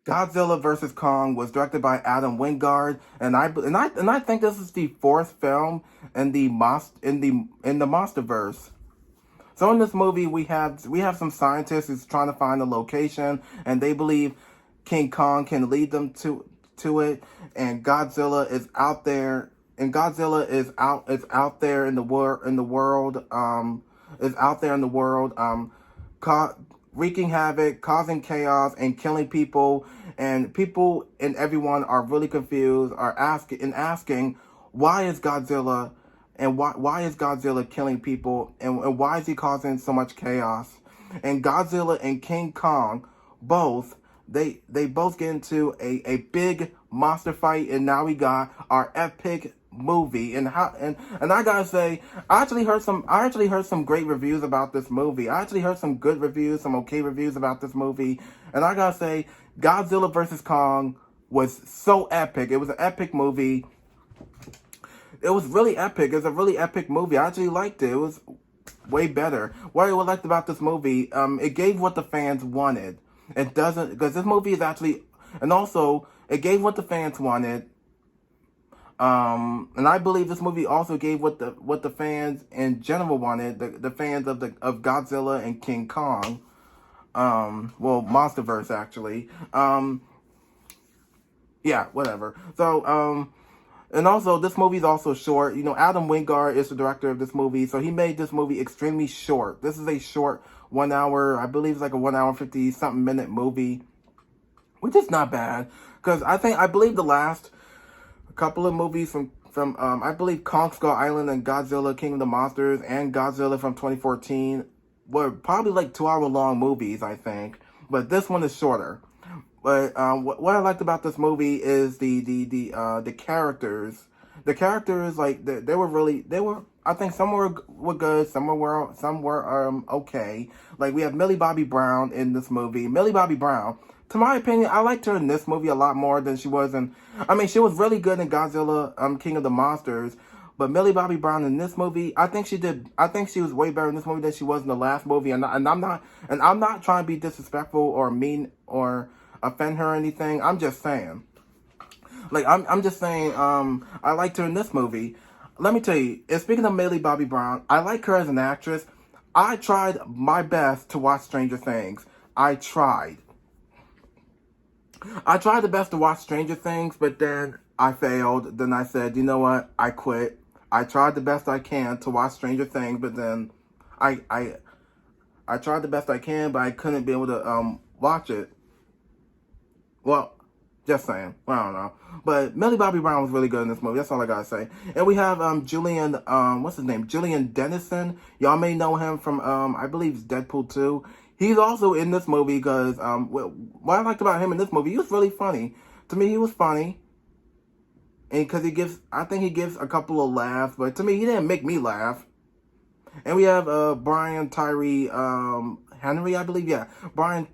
Godzilla vs. Kong was directed by Adam Wingard, and I think this is the fourth film in the MonsterVerse. So in this movie, we have some scientists who's trying to find a location, and they believe King Kong can lead them to it, and Godzilla is out there, and Godzilla is out there in the world, is out there in the world, ca- wreaking havoc, causing chaos, and killing people, and people and everyone are really confused, are asking why is Godzilla and why is Godzilla killing people, and why is he causing so much chaos? And Godzilla and King Kong both they both get into a big monster fight, and now we got our epic movie. And I gotta say, I actually heard some great reviews about this movie. I actually heard some good reviews, some okay reviews about this movie, and I gotta say, Godzilla vs. Kong was so epic. It was an epic movie. It was really epic. It's a really epic movie. I actually liked it. It was way better. What I liked about this movie, it gave what the fans wanted. It doesn't, because this movie is actually, and also it gave what the fans wanted. And I believe this movie also gave what the fans in general wanted. The fans of Godzilla and King Kong. Well, MonsterVerse actually. Yeah, whatever. So, and also, this movie is also short. You know, Adam Wingard is the director of this movie, so he made this movie extremely short. This is a short 1 hour, I believe it's like a 1 hour 50-something minute movie, which is not bad. Because I believe the last couple of movies from I believe Kong Skull Island and Godzilla King of the Monsters and Godzilla from 2014 were probably like 2 hour long movies, I think. But this one is shorter. But what I liked about this movie is the characters. The characters, like they were. I think some were good, some were okay. Like we have Millie Bobby Brown in this movie. Millie Bobby Brown, to my opinion, I liked her in this movie a lot more than she was in. I mean, she was really good in Godzilla, King of the Monsters. But Millie Bobby Brown in this movie, I think she was way better in this movie than she was in the last movie. And I'm not trying to be disrespectful or mean or offend her or anything. I'm just saying. Like, I'm just saying, I liked her in this movie. Let me tell you, and speaking of Millie Bobby Brown, I like her as an actress. I tried my best to watch Stranger Things. I tried the best to watch Stranger Things, but then I failed. Then I said, you know what? I quit. I tried the best I can to watch Stranger Things, but then I tried the best I can, but I couldn't be able to watch it. Well, just saying. Well, I don't know. But Millie Bobby Brown was really good in this movie. That's all I gotta say. And we have what's his name? Jillian Dennison. Y'all may know him from I believe it's Deadpool 2. He's also in this movie because what I liked about him in this movie, he was really funny. To me, he was funny. And because I think he gives a couple of laughs, but to me, he didn't make me laugh. And we have Brian Tyree Henry, I believe. Yeah, Brian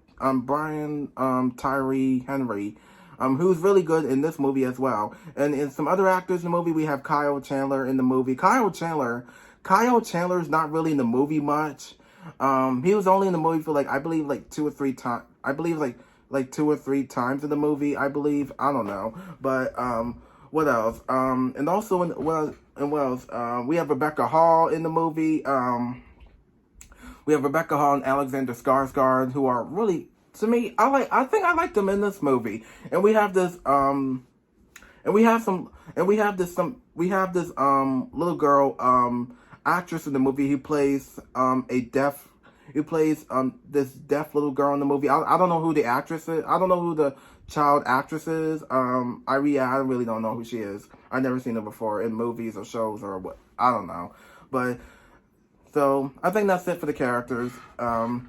Tyree Henry, who's really good in this movie as well. And in some other actors in the movie, we have Kyle Chandler in the movie. Kyle Chandler is not really in the movie much. He was only in the movie for I believe 2 or 3 times. I believe like 2 or 3 times in the movie. I believe, I don't know, but what else? And also what else? We have Rebecca Hall in the movie. We have Rebecca Hall and Alexander Skarsgard, who are really, to me, I think I like them in this movie. And we have this little girl actress in the movie who plays this deaf little girl in the movie. I don't know who the actress is. I don't know who the child actress is. I really don't know who she is. I've never seen her before in movies or shows or what. I don't know. But so I think that's it for the characters. So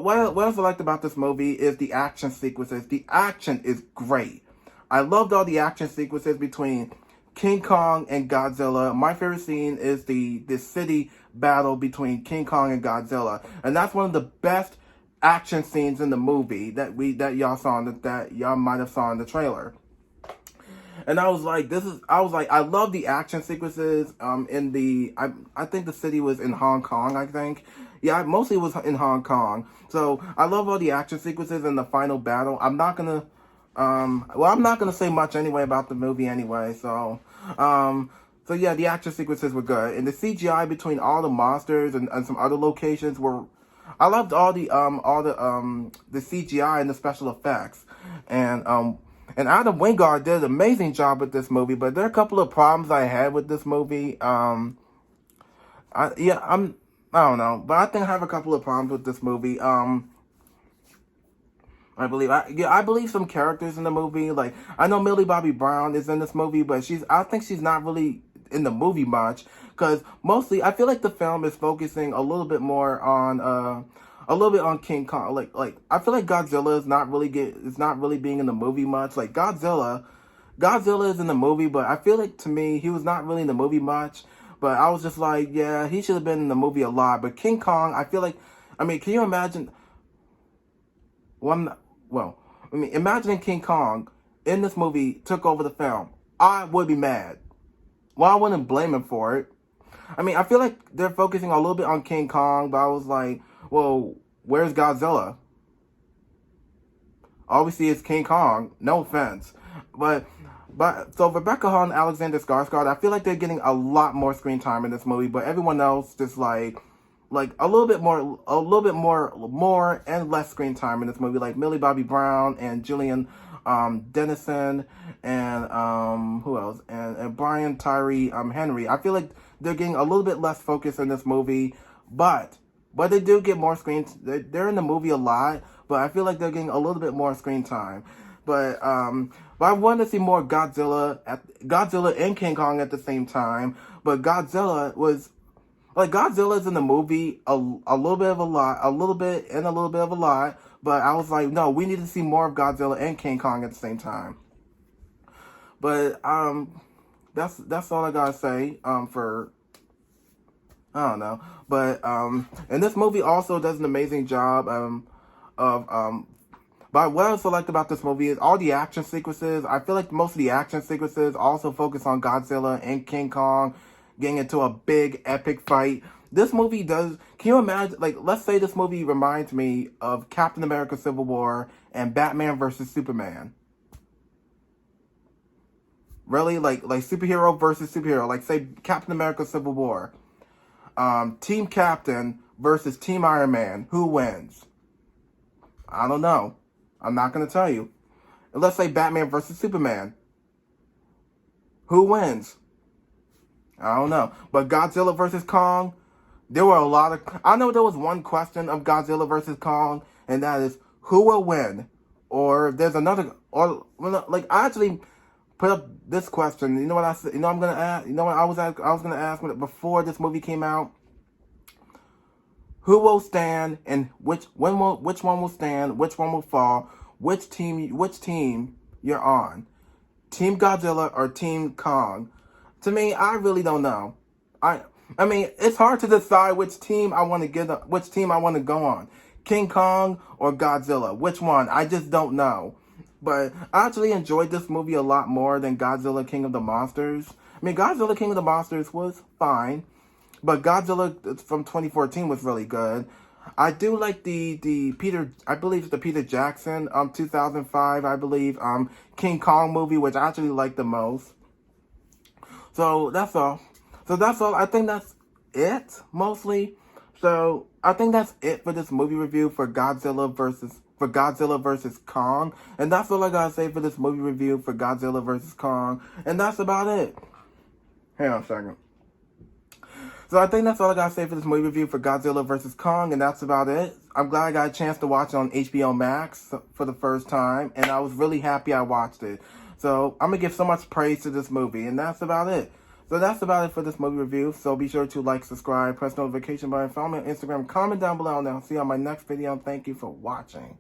what else I liked about this movie is the action sequences. The action is great. I loved all the action sequences between King Kong and Godzilla. My favorite scene is the city battle between King Kong and Godzilla, and that's one of the best action scenes in the movie that y'all saw that y'all might have saw in the trailer. And I was like, I love the action sequences. I think the city was in Hong Kong, I think. Yeah, mostly was in Hong Kong. So I love all the action sequences and the final battle. I'm not gonna, I'm not gonna say much anyway about the movie anyway. So yeah, the action sequences were good, and the CGI between all the monsters and some other locations were. I loved all the CGI and the special effects, and Adam Wingard did an amazing job with this movie. But there are a couple of problems I had with this movie. I don't know, but I think I have a couple of problems with this movie. I believe some characters in the movie, like I know Millie Bobby Brown is in this movie, but I think she's not really in the movie much, because mostly I feel like the film is focusing a little bit more on King Kong. Like I feel like Godzilla is not really being in the movie much. Like Godzilla is in the movie, but I feel like to me he was not really in the movie much. But I was just like, yeah, he should have been in the movie a lot. But King Kong, I feel like, I mean, can you imagine? Imagining King Kong in this movie took over the film. I would be mad. Well, I wouldn't blame him for it. I mean, I feel like they're focusing a little bit on King Kong, but I was like, well, where's Godzilla? All we see is King Kong. No offense. But so Rebecca Hall and Alexander Skarsgård, I feel like they're getting a lot more screen time in this movie, but everyone else just like a little bit more and less screen time in this movie, like Millie Bobby Brown and Jillian Dennison and who else? And Brian Tyree Henry. I feel like they're getting a little bit less focus in this movie, but they do get more screen. They're in the movie a lot, but I feel like they're getting a little bit more screen time. But I wanted to see more Godzilla and King Kong at the same time. But Godzilla's in the movie a little bit of a lot, a little bit and a little bit of a lot. But I was like, no, we need to see more of Godzilla and King Kong at the same time. But that's all I gotta say for. I don't know, but and this movie also does an amazing job of. But what I also liked about this movie is all the action sequences. I feel like most of the action sequences also focus on Godzilla and King Kong getting into a big epic fight. This movie does. Can you imagine? Like, let's say this movie reminds me of Captain America: Civil War and Batman versus Superman. Really, like superhero versus superhero. Like, say Captain America: Civil War. Team Captain versus Team Iron Man. Who wins? I don't know. I'm not going to tell you. And let's say Batman versus Superman. Who wins? I don't know. But Godzilla versus Kong, there were a lot of... I know there was one question of Godzilla versus Kong, and that is, who will win? Or there's another... Or, like, I actually put up this question. You know what I said? You know what I'm going to ask? You know what I was going to ask before this movie came out? Who will stand and which one will stand, which one will fall, which team you're on, Team Godzilla or Team Kong? To me, I really don't know. I mean, it's hard to decide which team I want to go on, King Kong or Godzilla. Which one? I just don't know. But I actually enjoyed this movie a lot more than Godzilla King of the Monsters. I mean, Godzilla King of the Monsters was fine. But Godzilla from 2014 was really good. I do like the Peter Jackson 2005, I believe, King Kong movie, which I actually like the most. So that's all. I think that's it, mostly. So I think that's it for this movie review for Godzilla versus Kong. And that's all I gotta say for this movie review for Godzilla versus Kong. And that's about it. Hang on a second. So I think that's all I gotta say for this movie review for Godzilla vs. Kong, and that's about it. I'm glad I got a chance to watch it on HBO Max for the first time, and I was really happy I watched it. So I'm gonna give so much praise to this movie, and that's about it. So that's about it for this movie review. So be sure to like, subscribe, press the notification button, follow me on Instagram, comment down below, and I'll see you on my next video. Thank you for watching.